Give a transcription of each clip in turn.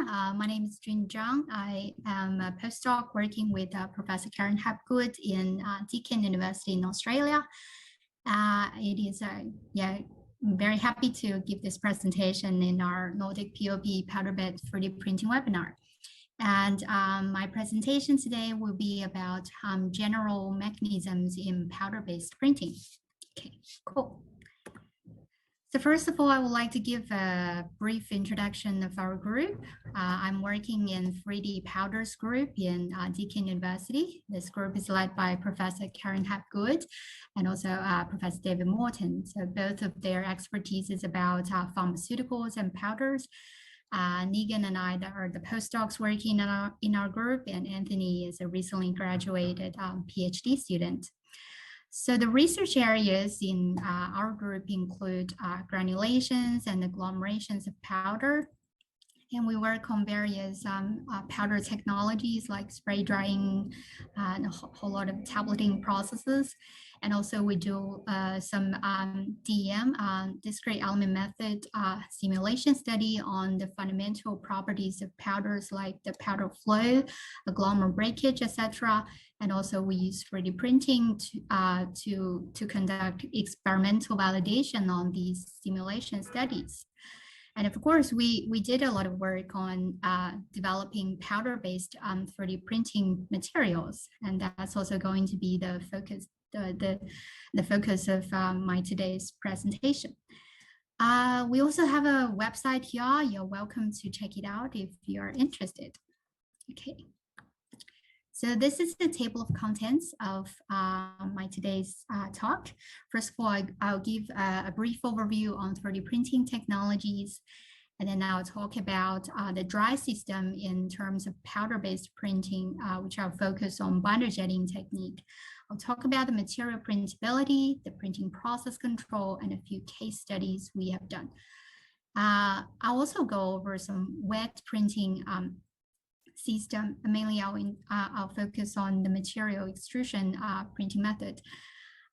My name is Jun Zhang. I am a postdoc working with Professor Karen Hapgood in Deakin University in Australia. It is I'm very happy to give this presentation in our NordicPOP powder bed 3D printing webinar. And my presentation today will be about general mechanisms in powder-based printing. Okay, cool. So first of all, I would like to give a brief introduction of our group. I'm working in 3D powders group in Deakin University. This group is led by Professor Karen Hapgood and also Professor David Morton. So both of their expertise is about pharmaceuticals and powders. Negan and I are the postdocs working in our group, and Anthony is a recently graduated PhD student. So the research areas in our group include granulations and agglomerations of powder. And we work on various powder technologies like spray drying and a whole lot of tableting processes. And also we do some DEM, discrete element method simulation study on the fundamental properties of powders like the powder flow, agglomerate breakage, etc. And also we use 3D printing to conduct experimental validation on these simulation studies. And of course, we did a lot of work on developing powder-based 3D printing materials, and that's also going to be the focus, the focus of my today's presentation. We also have a website here. You're welcome to check it out if you're interested. Okay. So this is the table of contents of my today's talk. First of all, I'll give a brief overview on 3D printing technologies, and then I'll talk about the dry system in terms of powder-based printing, which I'll focus on binder jetting technique. I'll talk about the material printability, the printing process control, and a few case studies we have done. I'll also go over some wet printing system. Mainly I'll focus on the material extrusion printing method.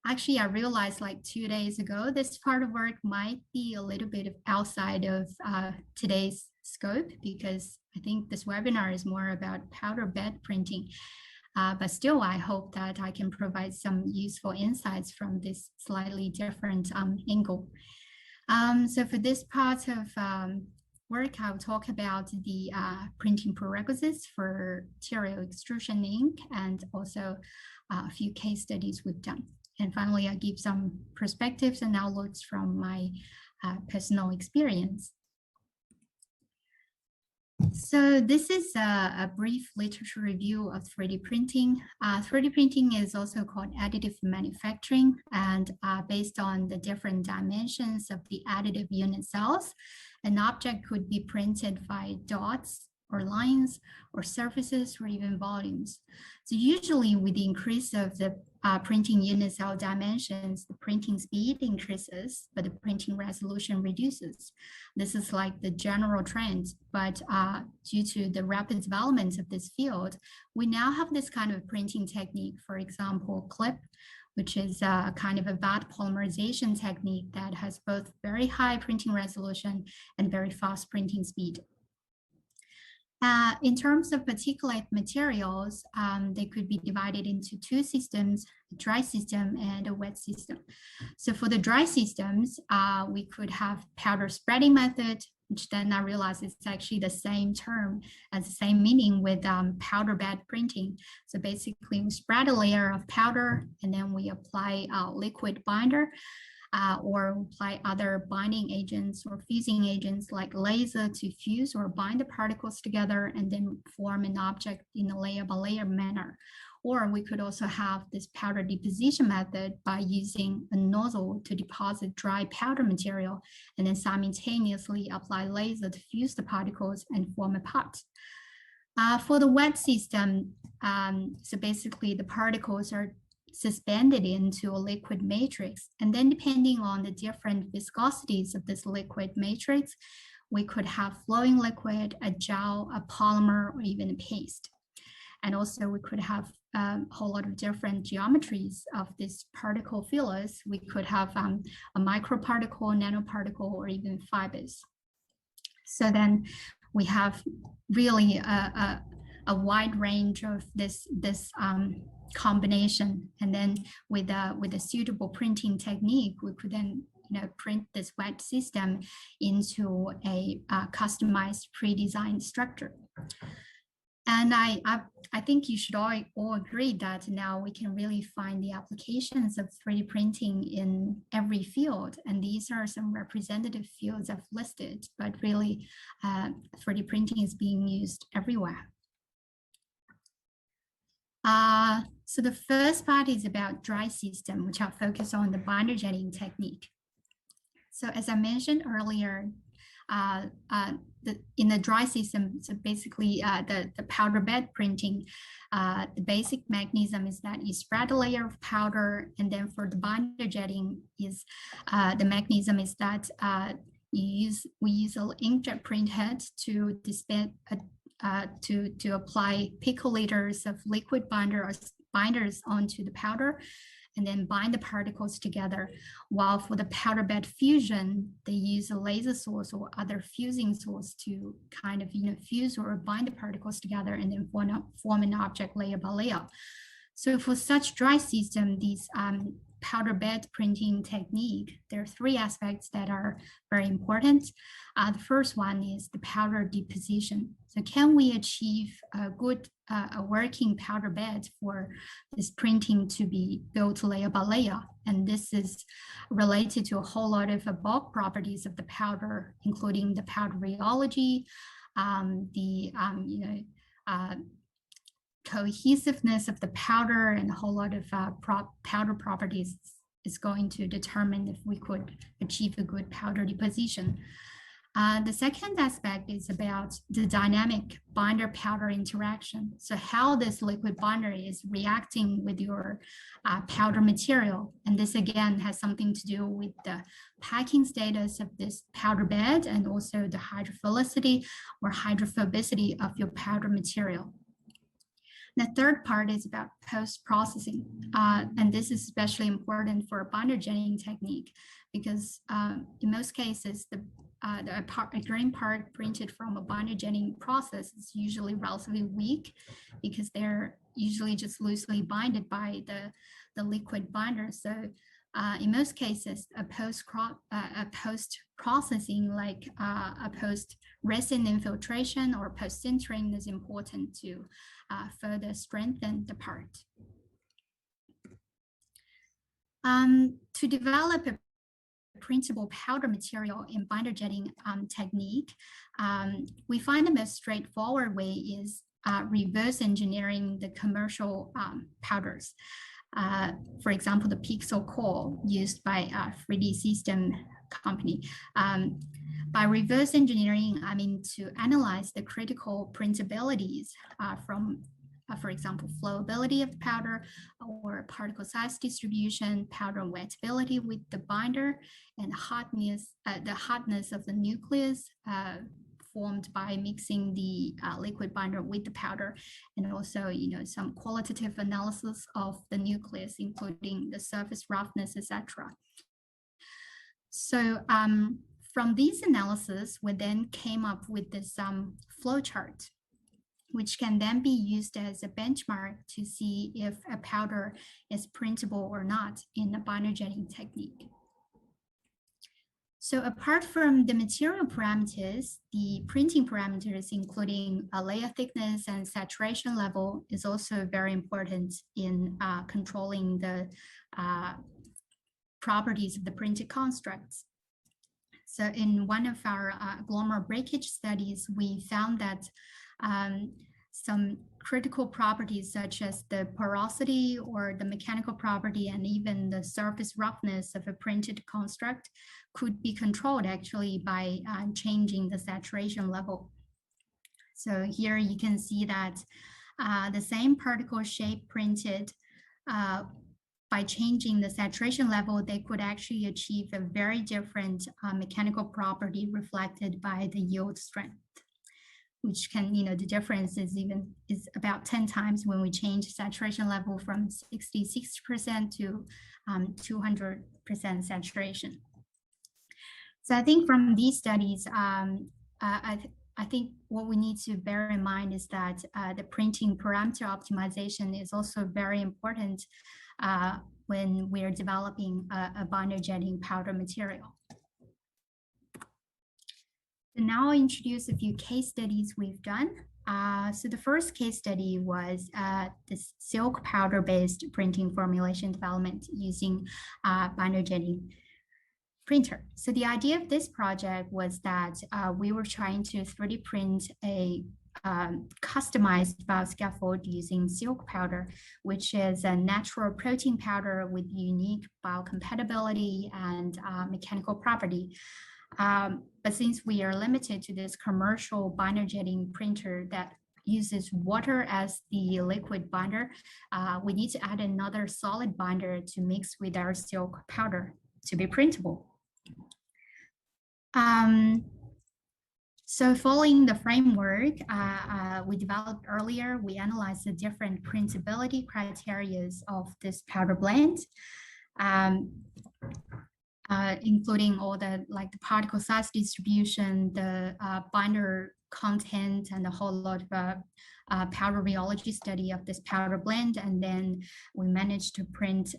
Actually, I realized like 2 days ago, this part of work might be a little bit outside of today's scope, because I think this webinar is more about powder bed printing. But still, I hope that I can provide some useful insights from this slightly different angle. So for this part of work, I'll talk about the printing prerequisites for material extrusion ink, and also a few case studies we've done. And finally, I'll give some perspectives and outlooks from my personal experience. So this is a brief literature review of 3D printing. 3D printing is also called additive manufacturing, and based on the different dimensions of the additive unit cells, an object could be printed by dots or lines or surfaces or even volumes. So usually with the increase of the printing unit cell dimensions, the printing speed increases, but the printing resolution reduces. This is like the general trend, but due to the rapid development of this field, we now have this kind of printing technique, for example, clip, which is a kind of a vat polymerization technique that has both very high printing resolution and very fast printing speed. In terms of particulate materials, they could be divided into two systems, a dry system and a wet system. So for the dry systems, we could have powder spreading method, which then I realized it's actually the same term as the same meaning with powder bed printing. So basically we spread a layer of powder and then we apply a liquid binder or apply other binding agents or fusing agents like laser to fuse or bind the particles together and then form an object in a layer by layer manner. Or we could also have this powder deposition method by using a nozzle to deposit dry powder material and then simultaneously apply laser to fuse the particles and form a part. For the wet system, so basically the particles are suspended into a liquid matrix, and then depending on the different viscosities of this liquid matrix, we could have flowing liquid, a gel, a polymer, or even a paste. And also we could have a whole lot of different geometries of this particle fillers. We could have a microparticle, nanoparticle, or even fibers. So then we have really a wide range of this combination, and then with a suitable printing technique, we could then print this wet system into a customized pre-designed structure. And I think you should all agree that now we can really find the applications of 3D printing in every field. And these are some representative fields I've listed, but really 3D printing is being used everywhere. So the first part is about dry system, which I'll focus on the binder jetting technique. So as I mentioned earlier, in the dry system, so basically the powder bed printing, the basic mechanism is that you spread a layer of powder, and then for the binder jetting is the mechanism is that we use an inkjet print head to dispense to apply picoliters of liquid binders onto the powder, and then bind the particles together. While for the powder bed fusion, they use a laser source or other fusing source to kind of fuse or bind the particles together and then form an object layer by layer. So for such dry system, these powder bed printing technique, there are three aspects that are very important. The first one is the powder deposition. So can we achieve a good, a working powder bed for this printing to be built layer by layer? And this is related to a whole lot of bulk properties of the powder, including the powder rheology, cohesiveness of the powder, and a whole lot of powder properties is going to determine if we could achieve a good powder deposition. The second aspect is about the dynamic binder powder interaction. So how this liquid binder is reacting with your powder material. And this again has something to do with the packing status of this powder bed and also the hydrophilicity or hydrophobicity of your powder material. The third part is about post-processing, and this is especially important for a binder jetting technique because in most cases, the grain part printed from a binder jetting process is usually relatively weak because they're usually just loosely binded by the liquid binder. So in most cases, a post-processing like a post-resin infiltration or post-sintering is important to further strengthen the part. To develop a printable powder material in binder jetting technique, we find the most straightforward way is reverse engineering the commercial powders. For example, the pixel core used by a 3D system company. By reverse engineering, I mean to analyze the critical printabilities from, for example, flowability of the powder or particle size distribution, powder wettability with the binder, and the hotness of the nucleus formed by mixing the liquid binder with the powder, and also some qualitative analysis of the nucleus, including the surface roughness, etc. So from these analysis, we then came up with this flow chart, which can then be used as a benchmark to see if a powder is printable or not in the binder jetting technique. So apart from the material parameters, the printing parameters, including a layer thickness and saturation level, is also very important in controlling the properties of the printed constructs. So in one of our agglomerate breakage studies, we found that some critical properties such as the porosity or the mechanical property and even the surface roughness of a printed construct could be controlled actually by changing the saturation level. So here you can see that the same particle shape printed by changing the saturation level, they could actually achieve a very different mechanical property reflected by the yield strength, which can, the difference is about 10 times when we change saturation level from 66% to 200% saturation. So I think from these studies, I think what we need to bear in mind is that the printing parameter optimization is also very important when we are developing a binder jetting powder material. So now I'll introduce a few case studies we've done. So the first case study was this silk powder-based printing formulation development using binder jetting printer. So the idea of this project was that we were trying to 3D print a customized bioscaffold using silk powder, which is a natural protein powder with unique biocompatibility and mechanical property. But since we are limited to this commercial binder jetting printer that uses water as the liquid binder, we need to add another solid binder to mix with our silk powder to be printable. So following the framework we developed earlier, we analyzed the different printability criteria of this powder blend, including all the particle size distribution, the binder content, and a whole lot of powder rheology study of this powder blend. And then we managed to print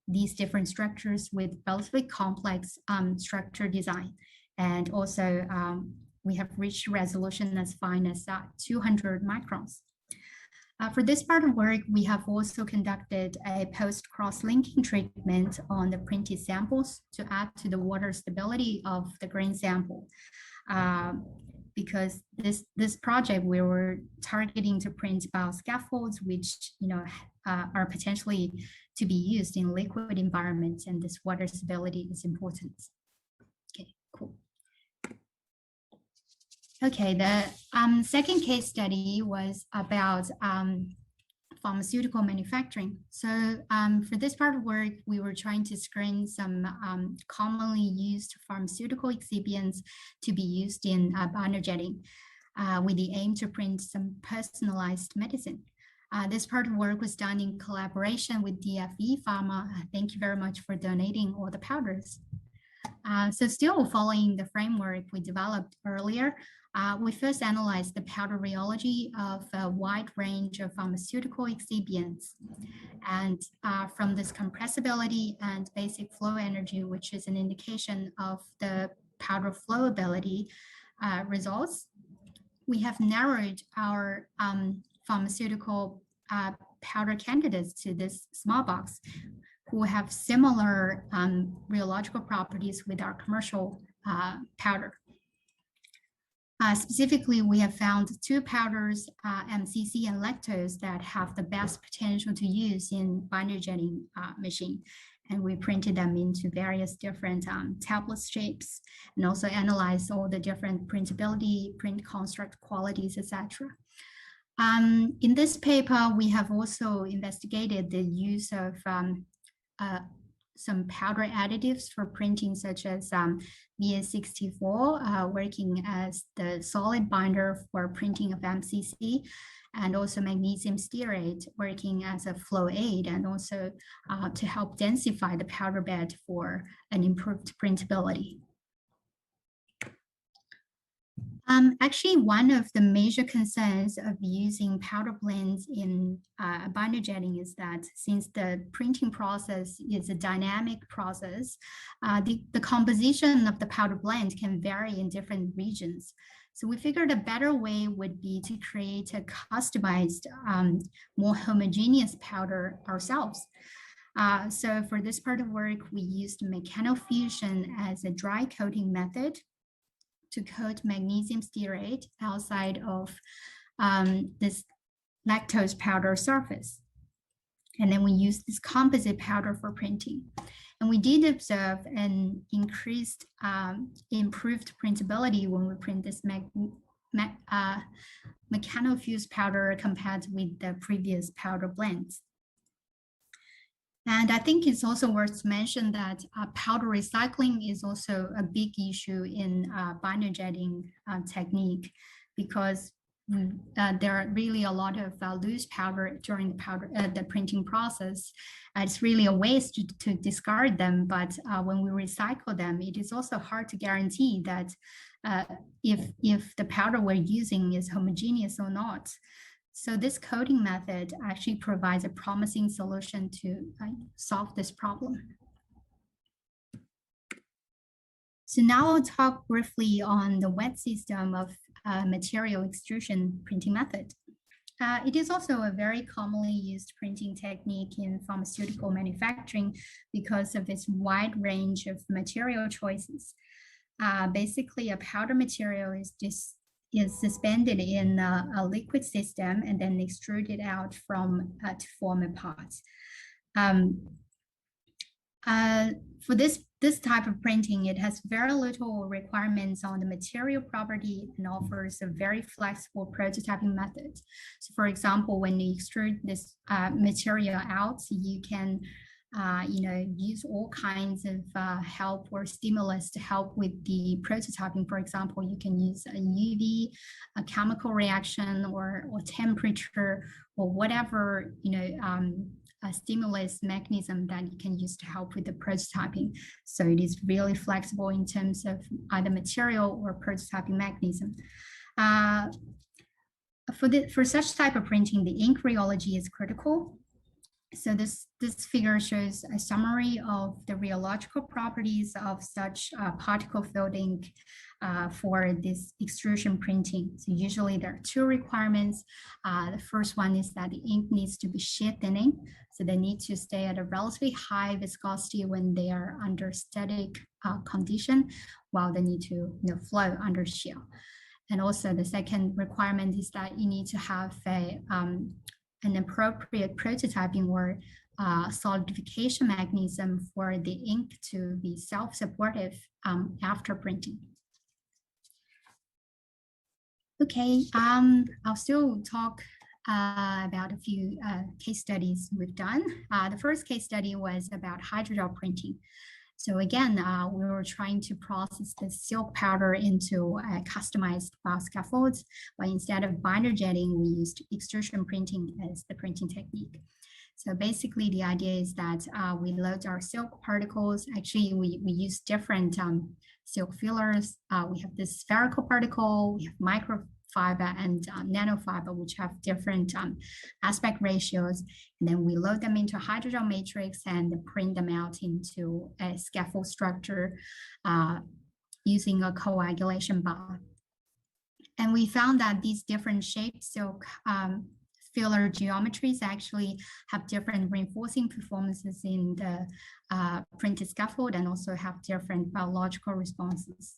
these different structures with relatively complex structure design. And also we have reached resolution as fine as 200 microns. For this part of work, we have also conducted a post-cross-linking treatment on the printed samples to add to the water stability of the grain sample. Because this project, we were targeting to print bioscaffolds, which are potentially to be used in liquid environments, and this water stability is important. Okay, cool. Okay, the second case study was about pharmaceutical manufacturing. So for this part of work, we were trying to screen some commonly used pharmaceutical excipients to be used in binder jetting with the aim to print some personalized medicine. This part of work was done in collaboration with DFE Pharma. Thank you very much for donating all the powders. So still following the framework we developed earlier, we first analyzed the powder rheology of a wide range of pharmaceutical excipients. And from this compressibility and basic flow energy, which is an indication of the powder flowability results, we have narrowed our pharmaceutical powder candidates to this small box, who have similar rheological properties with our commercial powder. Specifically, we have found two powders, MCC and lactose, that have the best potential to use in binder jetting machine. And we printed them into various different tablet shapes, and also analyzed all the different printability, print construct qualities, etc. In this paper, we have also investigated the use of some powder additives for printing, such as VS64, working as the solid binder for printing of MCC, and also magnesium stearate, working as a flow aid, and also to help densify the powder bed for an improved printability. Actually, one of the major concerns of using powder blends in binder jetting is that since the printing process is a dynamic process, the composition of the powder blend can vary in different regions. So we figured a better way would be to create a customized, more homogeneous powder ourselves. So for this part of work, we used mechanofusion as a dry coating method to coat magnesium stearate outside of this lactose powder surface. And then we use this composite powder for printing. And we did observe an increased, improved printability when we print this mechanofused powder compared with the previous powder blends. And I think it's also worth to mention that powder recycling is also a big issue in binder jetting technique, because there are really a lot of loose powder during the printing process. It's really a waste to discard them, but when we recycle them, it is also hard to guarantee that if the powder we're using is homogeneous or not. So this coating method actually provides a promising solution to solve this problem. So now I'll talk briefly on the wet system of material extrusion printing method. It is also a very commonly used printing technique in pharmaceutical manufacturing because of its wide range of material choices. Basically, a powder material is suspended in a liquid system and then extruded out to form a pot. For this type of printing, it has very little requirements on the material property and offers a very flexible prototyping method. So for example, when you extrude this material out, you can use all kinds of help or stimulus to help with the prototyping. For example, you can use a UV, a chemical reaction, or temperature, or whatever a stimulus mechanism that you can use to help with the prototyping. So it is really flexible in terms of either material or prototyping mechanism. For such type of printing, the ink rheology is critical. So this figure shows a summary of the rheological properties of such particle-filled ink for this extrusion printing. So usually there are two requirements. The first one is that the ink needs to be sheet thinning. So they need to stay at a relatively high viscosity when they are under static condition, while they need to flow under shear. And also the second requirement is that you need to have an appropriate prototyping or solidification mechanism for the ink to be self-supportive after printing. Okay, I'll still talk about a few case studies we've done. The first case study was about hydrogel printing. So again, we were trying to process the silk powder into customized scaffolds, but instead of binder jetting, we used extrusion printing as the printing technique. So basically, the idea is that we load our silk particles. Actually, we use different silk fillers. We have this spherical particle, we have microfiber and nanofiber, which have different aspect ratios. And then we load them into a hydrogel matrix and print them out into a scaffold structure using a coagulation bath. And we found that these different shaped silk filler geometries actually have different reinforcing performances in the printed scaffold and also have different biological responses.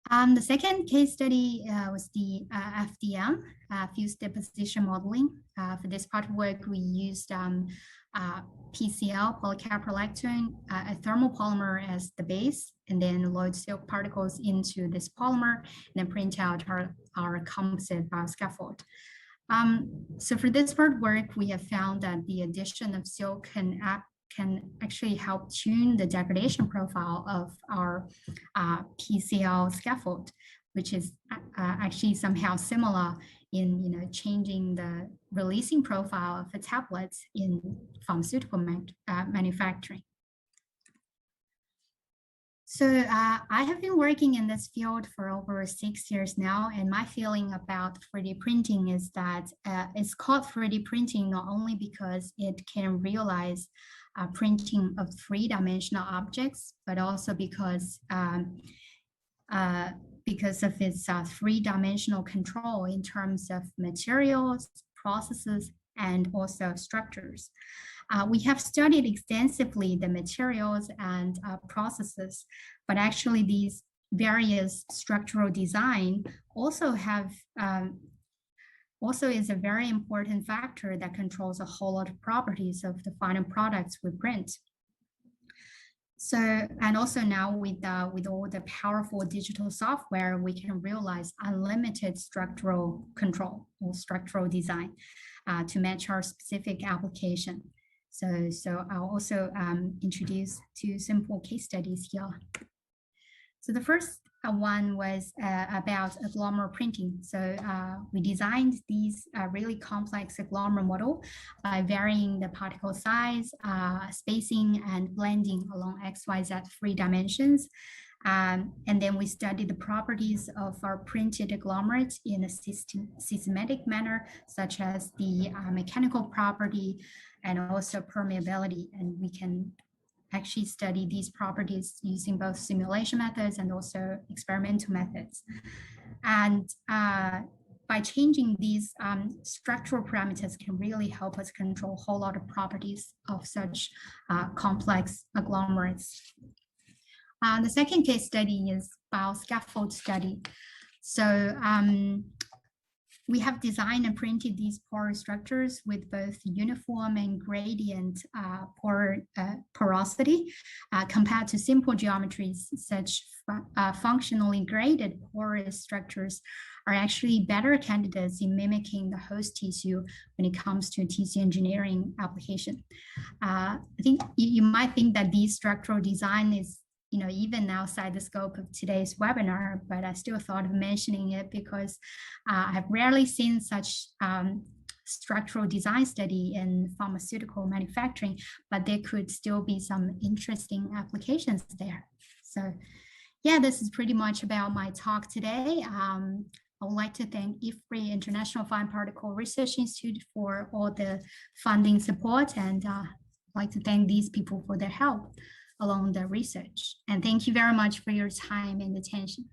The second case study was the FDM, fused deposition modeling. For this part of work, we used PCl, polycaprolactone, a thermal polymer as the base, and then load silk particles into this polymer, and then print out our composite bioscaffold. So for this part of work, we have found that the addition of silk can actually help tune the degradation profile of our PCl scaffold, which is actually somehow similar in changing the releasing profile of the tablets in pharmaceutical manufacturing. So I have been working in this field for over 6 years now, and my feeling about 3D printing is that it's called 3D printing not only because it can realize printing of three-dimensional objects, but also because of its three-dimensional control in terms of materials, processes, and also structures. We have studied extensively the materials and processes, but actually these various structural design also is a very important factor that controls a whole lot of properties of the final products we print. So, and also now with all the powerful digital software, we can realize unlimited structural control or structural design to match our specific application. So I'll also introduce two simple case studies here. So the first one was about agglomerate printing. So we designed these really complex agglomerate model by varying the particle size, spacing, and blending along XYZ 3 dimensions. And then we study the properties of our printed agglomerates in a systematic manner, such as the mechanical property and also permeability. And we can actually study these properties using both simulation methods and also experimental methods. And by changing these structural parameters can really help us control a whole lot of properties of such complex agglomerates. The second case study is bioscaffold study. So we have designed and printed these pore structures with both uniform and gradient porosity compared to simple geometries. Such functionally graded porous structures are actually better candidates in mimicking the host tissue when it comes to tissue engineering application. I think you might think that these structural design is even outside the scope of today's webinar, but I still thought of mentioning it because I've rarely seen such structural design study in pharmaceutical manufacturing, but there could still be some interesting applications there. So yeah, this is pretty much about my talk today. I would like to thank IFPRI, International Fine Particle Research Institute, for all the funding support, and I'd like to thank these people for their help along the research. And thank you very much for your time and attention.